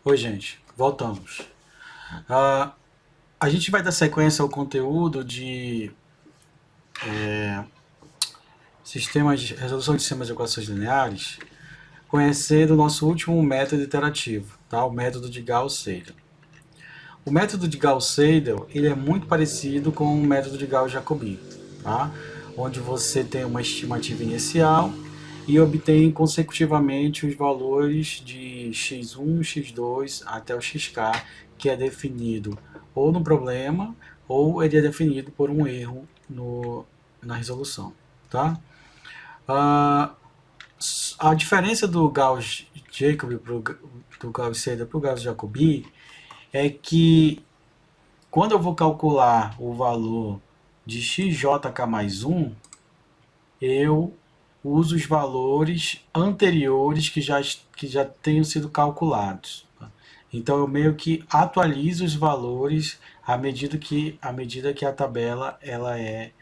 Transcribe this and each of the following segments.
Oi, gente, voltamos. Ah, a gente vai dar sequência ao conteúdo de resolução de sistemas de equações lineares, conhecendo o nosso último método iterativo, tá? O método de Gauss-Seidel. O método de Gauss-Seidel ele é muito parecido com o método de Gauss-Jacobi, tá? Onde você tem uma estimativa inicial e obtém consecutivamente os valores de x1, x2 até o xk, que é definido ou no problema ou ele é definido por um erro na resolução. Tá? Ah, a diferença do Gauss-Jacobi do Gauss-Seidel para o Gauss-Jacobi é que quando eu vou calcular o valor de xjk mais 1, eu uso os valores anteriores que já tenham sido calculados. Então eu meio que atualizo os valores à medida que a tabela ela é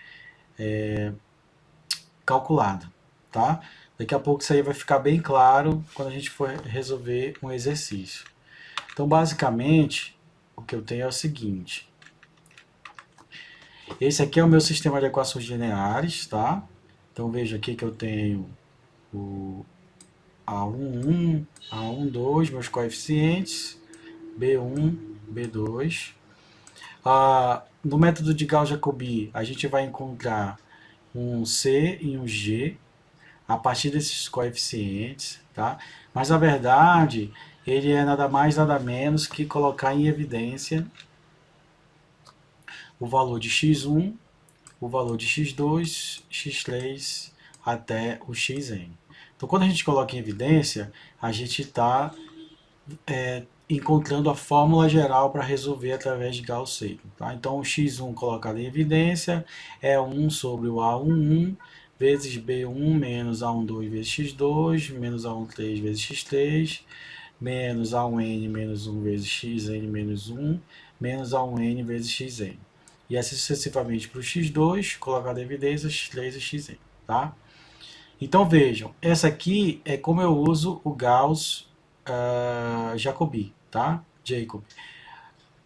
calculada, tá? Daqui a pouco isso aí vai ficar bem claro quando a gente for resolver um exercício. Então basicamente o que eu tenho é o seguinte: esse aqui é o meu sistema de equações lineares, tá? Então veja aqui que eu tenho o A11, A12, meus coeficientes, B1, B2. No método de Gauss-Jacobi, a gente vai encontrar um C e um G a partir desses coeficientes, tá? Mas na verdade, ele é nada mais nada menos que colocar em evidência o valor de x1, o valor de x2, x3 até o xn. Então, quando a gente coloca em evidência, a gente está encontrando a fórmula geral para resolver através de Gauss-Seidel. Tá? Então, o x1 colocado em evidência é 1 sobre o A11 vezes B1 menos A12 vezes x2 menos A13 vezes x3 menos A1n menos 1 vezes xn menos 1 menos A1n vezes xn. E assim sucessivamente para o x2, colocado em evidência, x3 e xn. Tá? Então vejam, essa aqui é como eu uso o Gauss-Jacobi, tá? Jacob.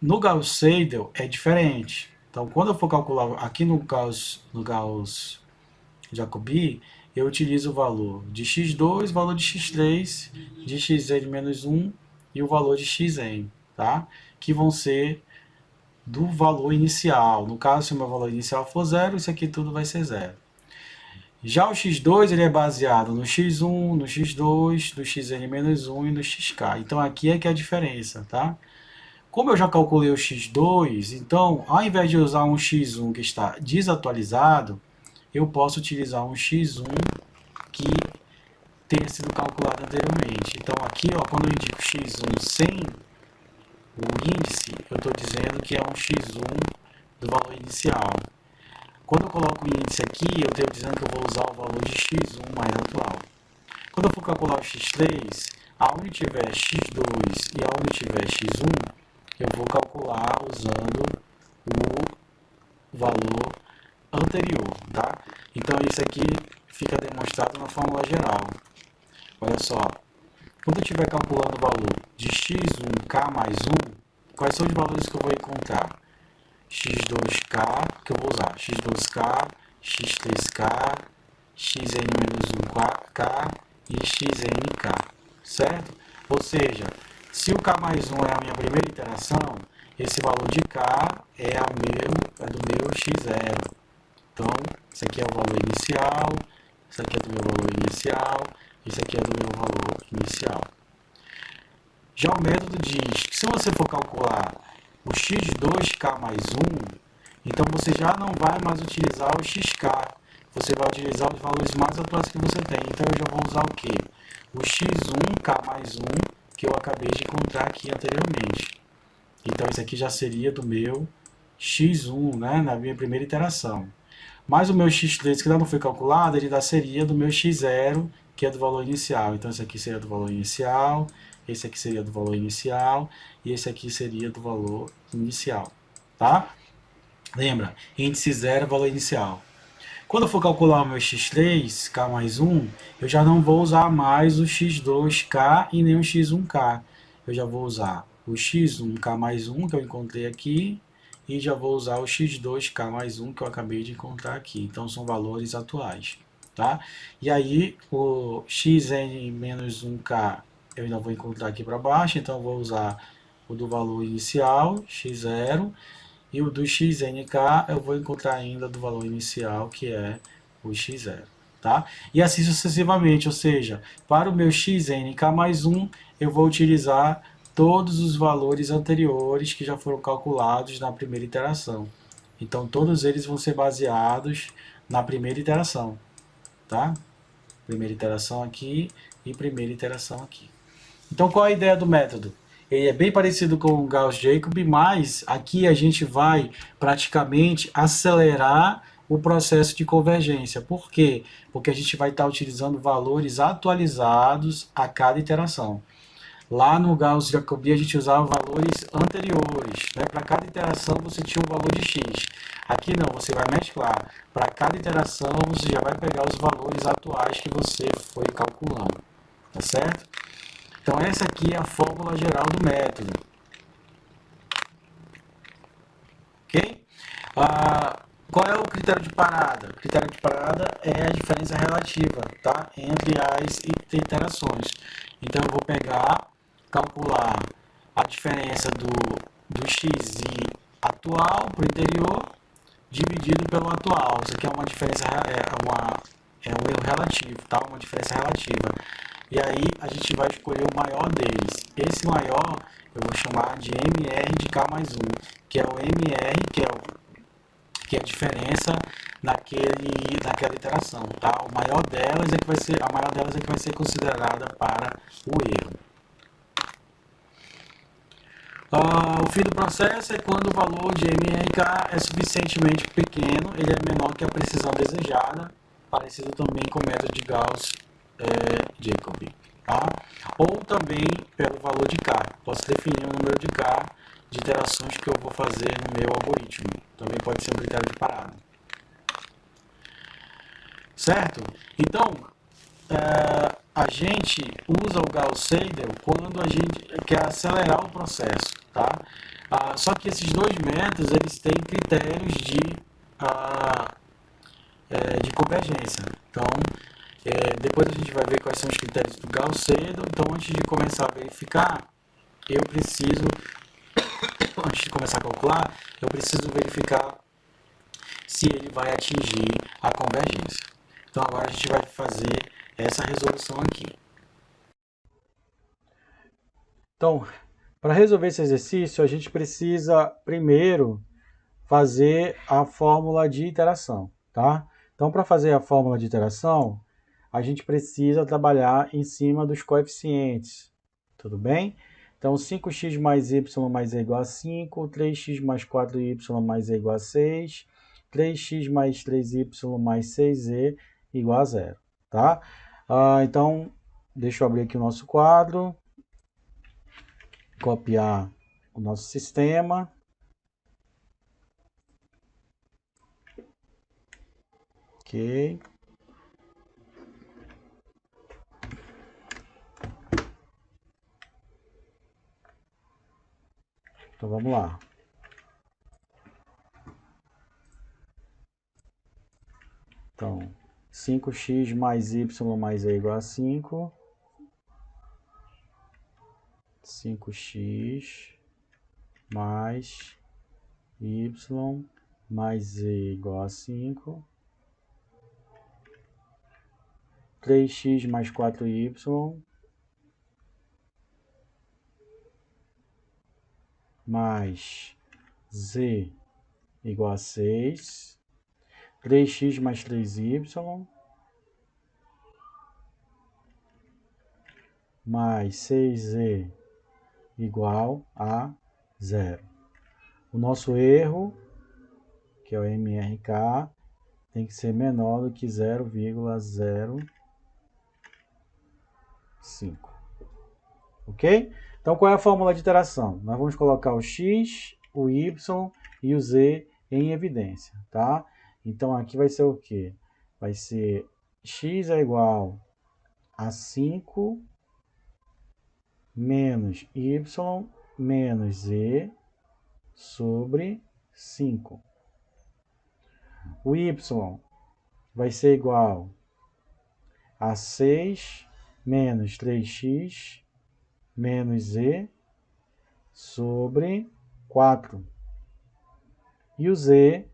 No Gauss-Seidel é diferente. Então, quando eu for calcular aqui no Gauss-Jacobi, eu utilizo o valor de x2, o valor de x3, de xn menos 1 e o valor de xn, tá? Que vão ser do valor inicial. No caso, se o meu valor inicial for zero, isso aqui tudo vai ser zero. Já o x2 ele é baseado no x1, no x2, no xn-1 e no xk. Então aqui é que é a diferença, tá? Como eu já calculei o x2, então ao invés de usar um x1 que está desatualizado, eu posso utilizar um x1 que tenha sido calculado anteriormente. Então aqui, ó, quando eu indico x1 sem o índice, eu estou dizendo que é um x1 do valor inicial. Quando eu coloco o índice aqui, eu estou dizendo que eu vou usar o valor de x1 mais atual. Quando eu for calcular o x3, aonde tiver x2 e aonde tiver x1, eu vou calcular usando o valor anterior, tá? Então isso aqui fica demonstrado na fórmula geral. Olha só, quando eu estiver calculando o valor de x1k mais 1, quais são os valores que eu vou encontrar? x2k, que eu vou usar, x2k, x3k, xn-1k e xnk, certo? Ou seja, se o k mais 1 é a minha primeira iteração, esse valor de k é do meu x0. Então, isso aqui é o valor inicial, isso aqui é do meu valor inicial, isso aqui é do meu valor inicial. Já o método diz que se você for calcular o x2k mais 1, então você já não vai mais utilizar o xk, você vai utilizar os valores mais atuais que você tem. Então eu já vou usar o quê? O x1k mais 1, que eu acabei de encontrar aqui anteriormente. Então isso aqui já seria do meu x1, né, na minha primeira iteração. Mas o meu x3 que ainda não foi calculado, ele seria do meu x0, que é do valor inicial. Então esse aqui seria do valor inicial, esse aqui seria do valor inicial e esse aqui seria do valor inicial, tá? Lembra, índice 0 é valor inicial. Quando eu for calcular o meu x3, k mais 1, eu já não vou usar mais o x2k e nem o x1k. eu já vou usar o x1k mais 1 que eu encontrei aqui e já vou usar o x2k mais 1 que eu acabei de encontrar aqui. Então são valores atuais, tá? E aí o xn menos 1k eu ainda vou encontrar aqui para baixo, então eu vou usar o do valor inicial, x0, e o do xnk eu vou encontrar ainda do valor inicial, que é o x0. Tá? E assim sucessivamente, ou seja, para o meu xnk mais 1, eu vou utilizar todos os valores anteriores que já foram calculados na primeira iteração. Então, todos eles vão ser baseados na primeira iteração. Tá? Primeira iteração aqui e primeira iteração aqui. Então, qual é a ideia do método? Ele é bem parecido com o Gauss-Jacob, mas aqui a gente vai praticamente acelerar o processo de convergência. Por quê? Porque a gente vai estar utilizando valores atualizados a cada iteração. Lá no Gauss-Jacobi a gente usava valores anteriores. Né? Para cada iteração você tinha um valor de x. Aqui não, você vai mesclar. Para cada iteração você já vai pegar os valores atuais que você foi calculando. Tá certo? Então essa aqui é a fórmula geral do método. Ok? Qual é o critério de parada? O critério de parada é a diferença relativa, tá? Entre as iterações. Então eu vou pegar, calcular a diferença do xi atual para o interior dividido pelo atual. Isso aqui é uma diferença, é um erro relativo, tá? Uma diferença relativa. E aí a gente vai escolher o maior deles. Esse maior eu vou chamar de MR de K mais 1, que é o MR, que é a diferença naquela iteração. Tá? A maior delas é que vai ser considerada para o erro. O fim do processo é quando o valor de MRK é suficientemente pequeno, ele é menor que a precisão desejada, parecido também com o método de Gauss-Jacobi. Tá? Ou também pelo valor de K. Posso definir o número de K de iterações que eu vou fazer no meu algoritmo. Também pode ser um critério de parada. Certo? Então, a gente usa o Gauss-Seidel quando a gente quer acelerar o processo, tá? Só que esses dois métodos eles têm critérios de convergência. Então, depois a gente vai ver quais são os critérios do Gauss-Seidel. Então, antes de começar a verificar, antes de começar a calcular, eu preciso verificar se ele vai atingir a convergência. Então, agora a gente vai fazer essa resolução aqui. Então, para resolver esse exercício, a gente precisa primeiro fazer a fórmula de iteração, tá? Então, para fazer a fórmula de iteração, a gente precisa trabalhar em cima dos coeficientes, tudo bem? Então, 5x mais y mais e igual a 5, 3x mais 4y mais e igual a 6, 3x mais 3y mais 6e igual a 0, tá? Então, deixa eu abrir aqui o nosso quadro, copiar o nosso sistema. Ok. Então vamos lá. Então, 5x mais y mais e igual a 5. 5x mais y mais e igual a 5. 3x mais 4y mais z igual a 6. 3x mais 3y mais 6z igual a 0. O nosso erro, que é o MRK, tem que ser menor do que 0,05. Ok? Então, qual é a fórmula de iteração? Nós vamos colocar o x, o y e o z em evidência, tá? Então, aqui vai ser o quê? Vai ser x é igual a 5 menos y menos z sobre 5. O y vai ser igual a 6 menos 3x menos z sobre 4. E o z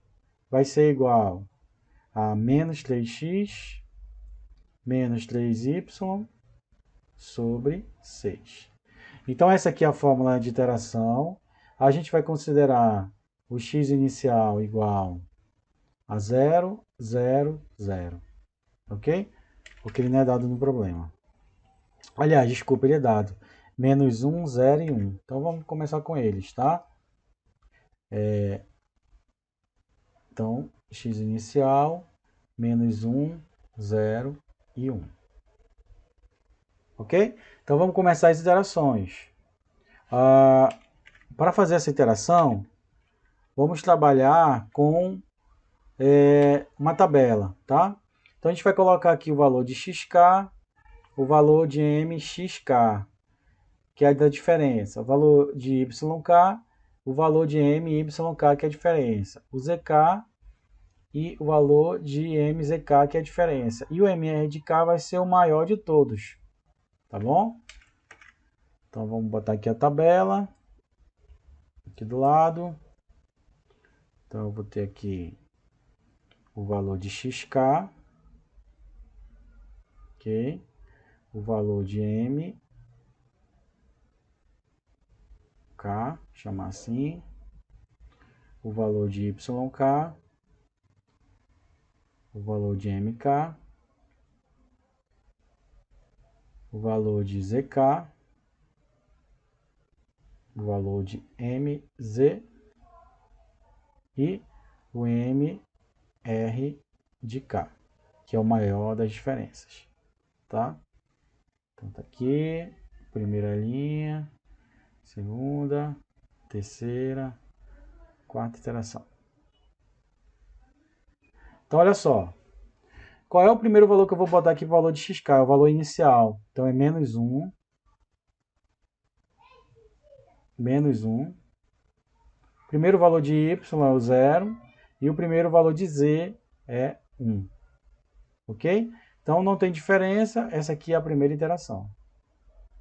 vai ser igual a menos 3x menos 3y sobre 6. Então, essa aqui é a fórmula de iteração. A gente vai considerar o x inicial igual a 0, 0, 0. Ok? Porque ele não é dado no problema. Aliás, desculpa, ele é dado. Menos 1, 0 e 1. Então, vamos começar com eles, tá? Então, x inicial, menos 1, 0 e 1. Ok? Então, vamos começar as iterações. Para fazer essa iteração, vamos trabalhar com uma tabela, tá? Então, a gente vai colocar aqui o valor de xk, o valor de mxk, que é a diferença, o valor de yk, o valor de myk, que é a diferença, o zk e o valor de mzk, que é a diferença. E o mr de k vai ser o maior de todos, tá bom? Então, vamos botar aqui a tabela, aqui do lado. Então, eu vou ter aqui o valor de xk, ok? O valor de m, k, chamar assim, o valor de yk, o valor de mk, o valor de zk, o valor de mz e o mr de k, que é o maior das diferenças, tá? Então tá aqui, primeira linha, segunda, terceira, quarta iteração. Então olha só, qual é o primeiro valor que eu vou botar aqui? O valor de xk, é o valor inicial. Então é menos 1, menos 1. O primeiro valor de y é o 0 e o primeiro valor de z é 1. Ok? Então não tem diferença, essa aqui é a primeira iteração.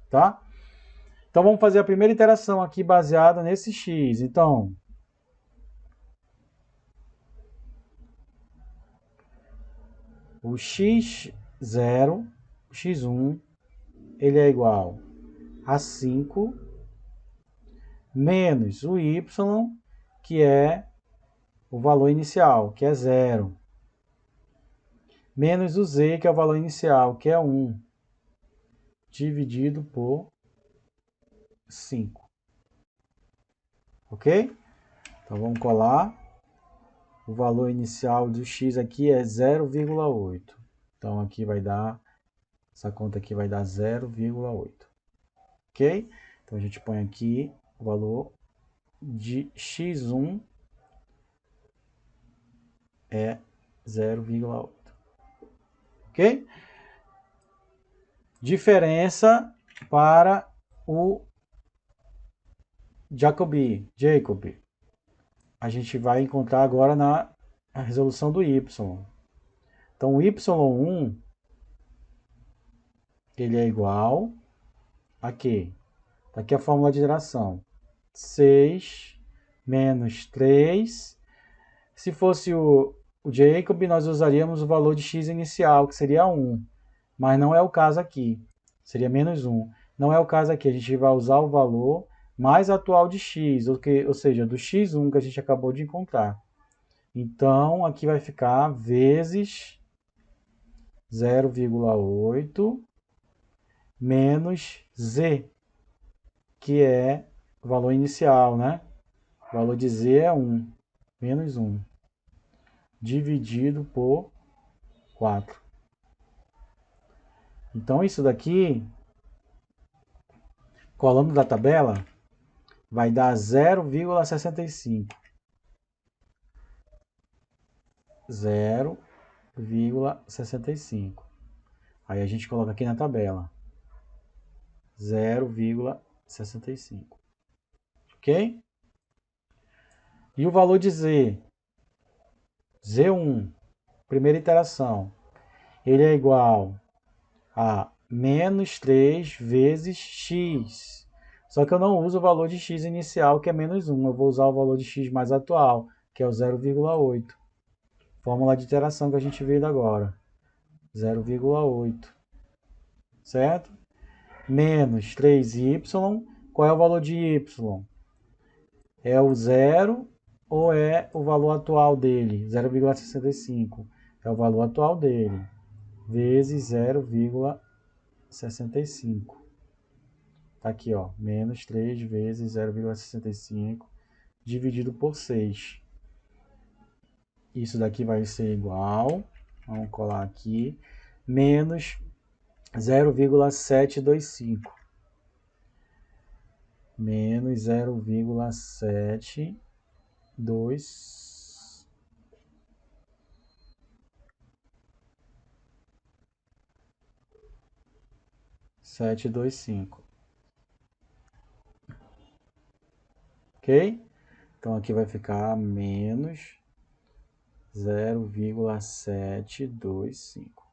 Tá? Então vamos fazer a primeira iteração aqui baseada nesse x. Então, o x0, o x1, ele é igual a 5 menos o y, que é o valor inicial, que é 0, menos o z, que é o valor inicial, que é 1, dividido por 5. Ok? Então vamos colar. O valor inicial do x aqui é 0,8. Então aqui vai dar, essa conta aqui vai dar 0,8. Ok? Então a gente põe aqui o valor de x1 é 0,8. Ok? Diferença para o Jacob. A gente vai encontrar agora na resolução do y. Então, o y1 ele é igual a quê? Aqui a fórmula de iteração. 6 menos 3. Se fosse o Jacob, nós usaríamos o valor de x inicial, que seria 1. Mas não é o caso aqui. Seria menos 1. Não é o caso aqui. A gente vai usar o valor mais atual de x, ou seja, do x1 que a gente acabou de encontrar. Então, aqui vai ficar vezes 0,8 menos z, que é o valor inicial, né? O valor de z é 1, menos 1, dividido por 4. Então, isso daqui, colando da tabela, vai dar 0,65. 0,65. Aí a gente coloca aqui na tabela. 0,65. Ok? E o valor de z, z1, primeira iteração, ele é igual a menos 3 vezes x. Só que eu não uso o valor de x inicial, que é menos 1. Eu vou usar o valor de x mais atual, que é o 0,8. Fórmula de iteração que a gente viu agora. 0,8. Certo? Menos 3y. Qual é o valor de y? É o 0 ou é o valor atual dele? 0,65. É o valor atual dele. Vezes 0,65. Tá aqui, ó. Menos 3 vezes 0,65 dividido por 6. Isso daqui vai ser igual, vamos colar aqui, menos 0,725. Menos 0,725. Ok? Então aqui vai ficar menos 0,725.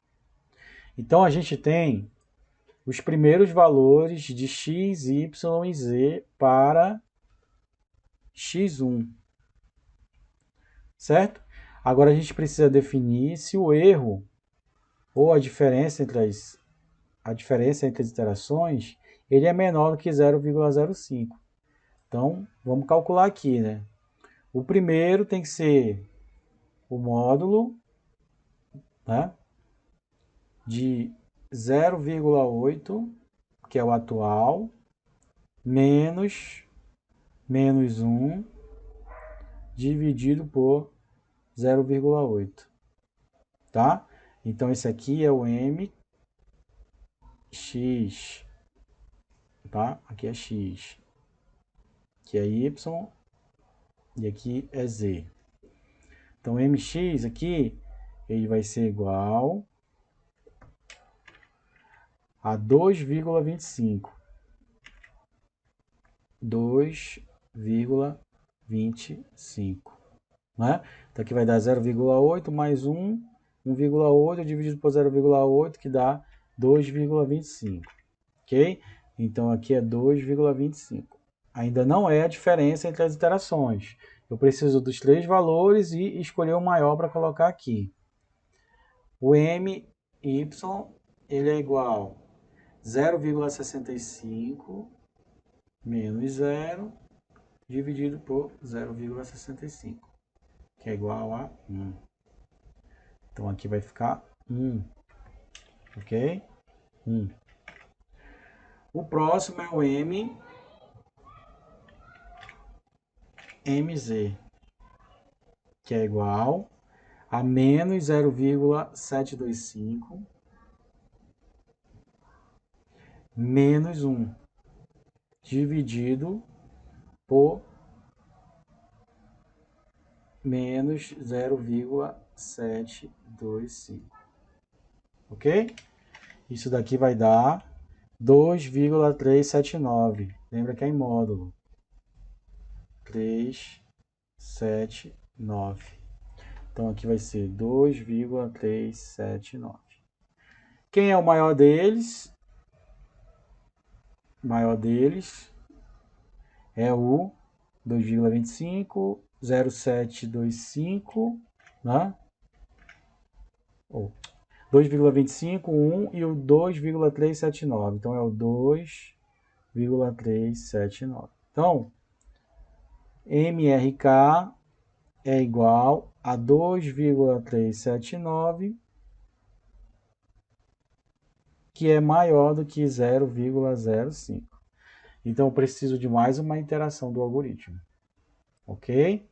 Então a gente tem os primeiros valores de x, y e z para x1. Certo? Agora a gente precisa definir se o erro ou a diferença entre as iterações ele é menor do que 0,05. Então, vamos calcular aqui, né? O primeiro tem que ser o módulo, né, de 0,8, que é o atual, menos 1, dividido por 0,8. Tá? Então, esse aqui é o mx, tá? Aqui é x, aqui é y e aqui é z. Então, mx aqui, ele vai ser igual a 2,25. 2,25. Né? Então, aqui vai dar 0,8 mais 1, 1,8 dividido por 0,8, que dá 2,25. Ok? Então, aqui é 2,25. Ainda não é a diferença entre as iterações. Eu preciso dos três valores e escolher o maior para colocar aqui. O my, ele é igual a 0,65 menos 0 dividido por 0,65, que é igual a 1. Então, aqui vai ficar 1. Ok? 1. O próximo é o mz, que é igual a menos 0,725 menos 1 dividido por menos 0,725. Ok? Isso daqui vai dar 2,379. Lembra que é em módulo. 379. Então aqui vai ser 2,379. Quem é o maior deles? O maior deles é o 2,25, 0,725, né? 2,25, 1 e o 2,379. Então é o 2,379. Então, MRK é igual a 2,379, que é maior do que 0,05. Então, eu preciso de mais uma iteração do algoritmo. Ok?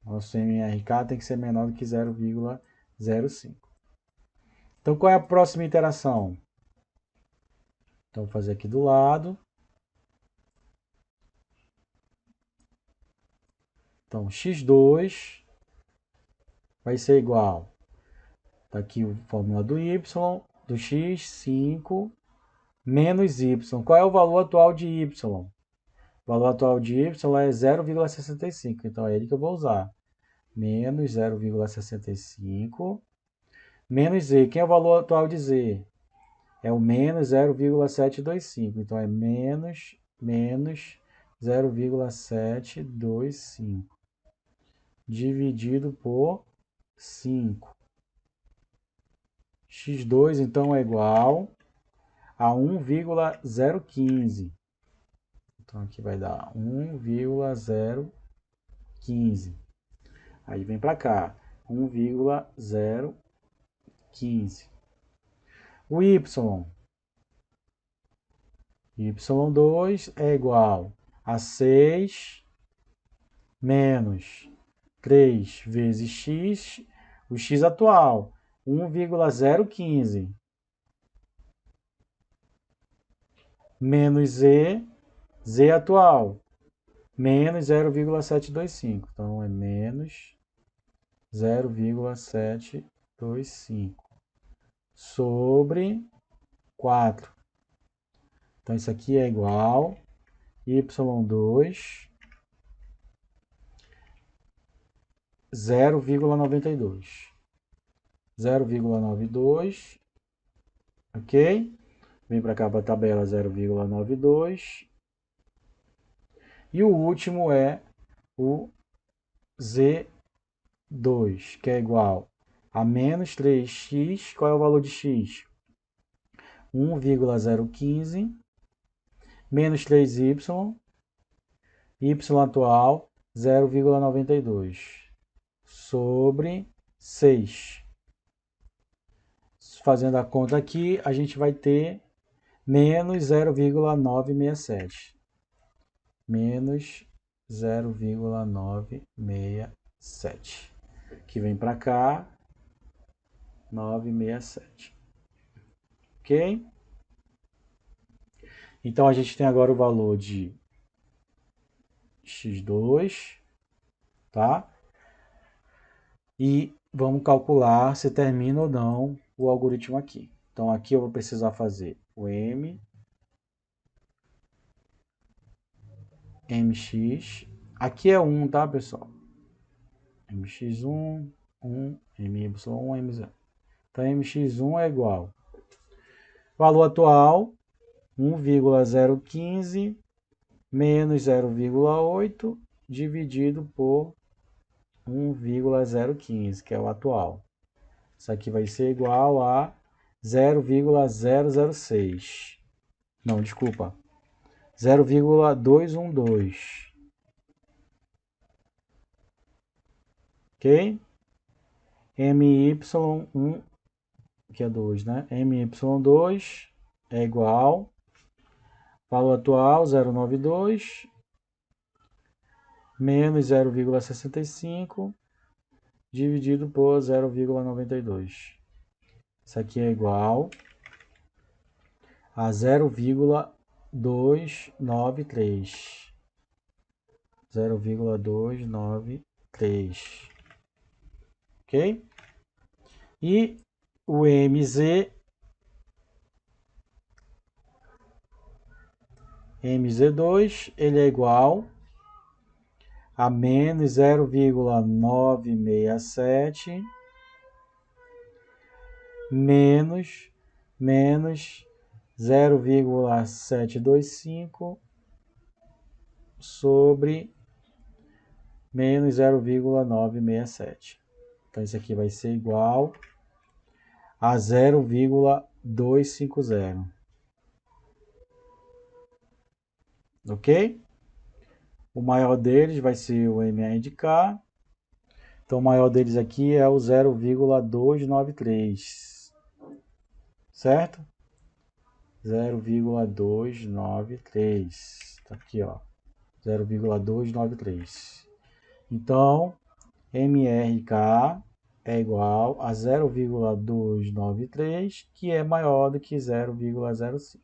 Nosso MRK tem que ser menor do que 0,05. Então, qual é a próxima iteração? Então, vou fazer aqui do lado. Então, x2 vai ser igual. Está aqui a fórmula do y, do x, 5 menos y. Qual é o valor atual de y? O valor atual de y é 0,65. Então é ele que eu vou usar. Menos 0,65. Menos z. Quem é o valor atual de z? É o menos 0,725. Então é menos 0,725 dividido por 5. X2 então é igual a 1,015. Então aqui vai dar 1,015. Aí vem para cá, 1,015. O y2 é igual a 6 menos 3 vezes x, o x atual, 1,015, menos z atual, menos 0,725. Então, é menos 0,725 sobre 4. Então, isso aqui é igual y2 0,92. 0,92, ok? Vem para cá para a tabela 0,92. E o último é o Z2, que é igual a menos 3x. Qual é o valor de x? 1,015 menos 3y, y atual 0,92 sobre 6. Fazendo a conta aqui, a gente vai ter menos 0,967. Menos 0,967. Que vem para cá, 967. Ok? Então, a gente tem agora o valor de x2, tá? E vamos calcular se termina ou não o algoritmo aqui. Então, aqui eu vou precisar fazer o mx. Aqui é 1, tá, pessoal? mx1, 1, my1, m0. Então, mx1 é igual. Valor atual, 1,015 menos 0,8 dividido por 1,015, que é o atual. Isso aqui vai ser igual a 0,006. Não, desculpa. 0,212. Ok? MY1, que é 2, né? MY2 é igual. Valor atual, 0,92 menos 0,65 dividido por 0,92. Isso aqui é igual a 0,293. 0,293. Ok? E o MZ2, ele é igual a menos 0,967 menos 0,725 sobre menos 0,967. Então, isso aqui vai ser igual a 0,250. Ok? O maior deles vai ser o MR de K. Então, o maior deles aqui é o 0,293. Certo? 0,293. Tá aqui, ó. 0,293. Então, MRK é igual a 0,293, que é maior do que 0,05.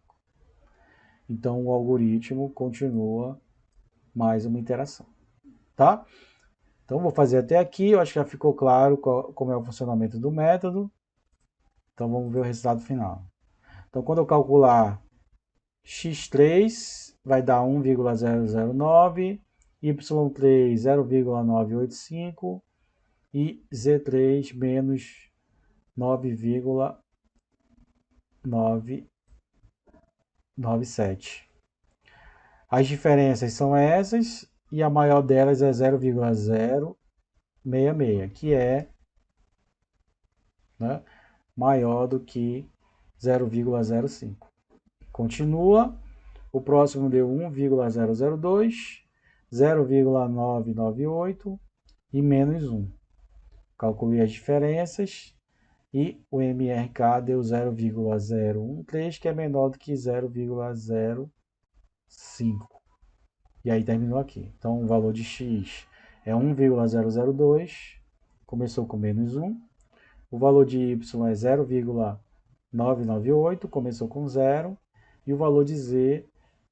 Então, o algoritmo continua mais uma interação, tá? Então, vou fazer até aqui. Eu acho que já ficou claro como é o funcionamento do método. Então, vamos ver o resultado final. Então, quando eu calcular x3 vai dar 1,009, y3 0,985 e z3 menos 9,997. As diferenças são essas e a maior delas é 0,066, que é, né, maior do que 0,05. Continua, o próximo deu 1,002, 0,998 e menos 1. Calculei as diferenças e o MRK deu 0,013, que é menor do que 0,05. E aí terminou aqui. Então o valor de x é 1,002, começou com menos 1. O valor de y é 0,998, começou com 0. E o valor de z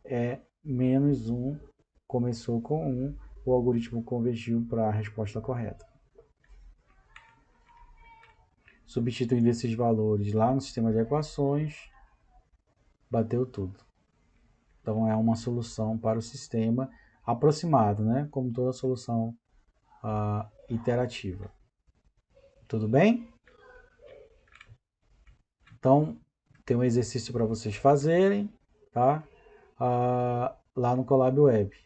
é menos 1, começou com 1. O algoritmo convergiu para a resposta correta. Substituindo esses valores lá no sistema de equações, bateu tudo. Então é uma solução para o sistema aproximado, né? Como toda solução iterativa. Tudo bem? Então, tem um exercício para vocês fazerem, tá? Lá no Colab Web.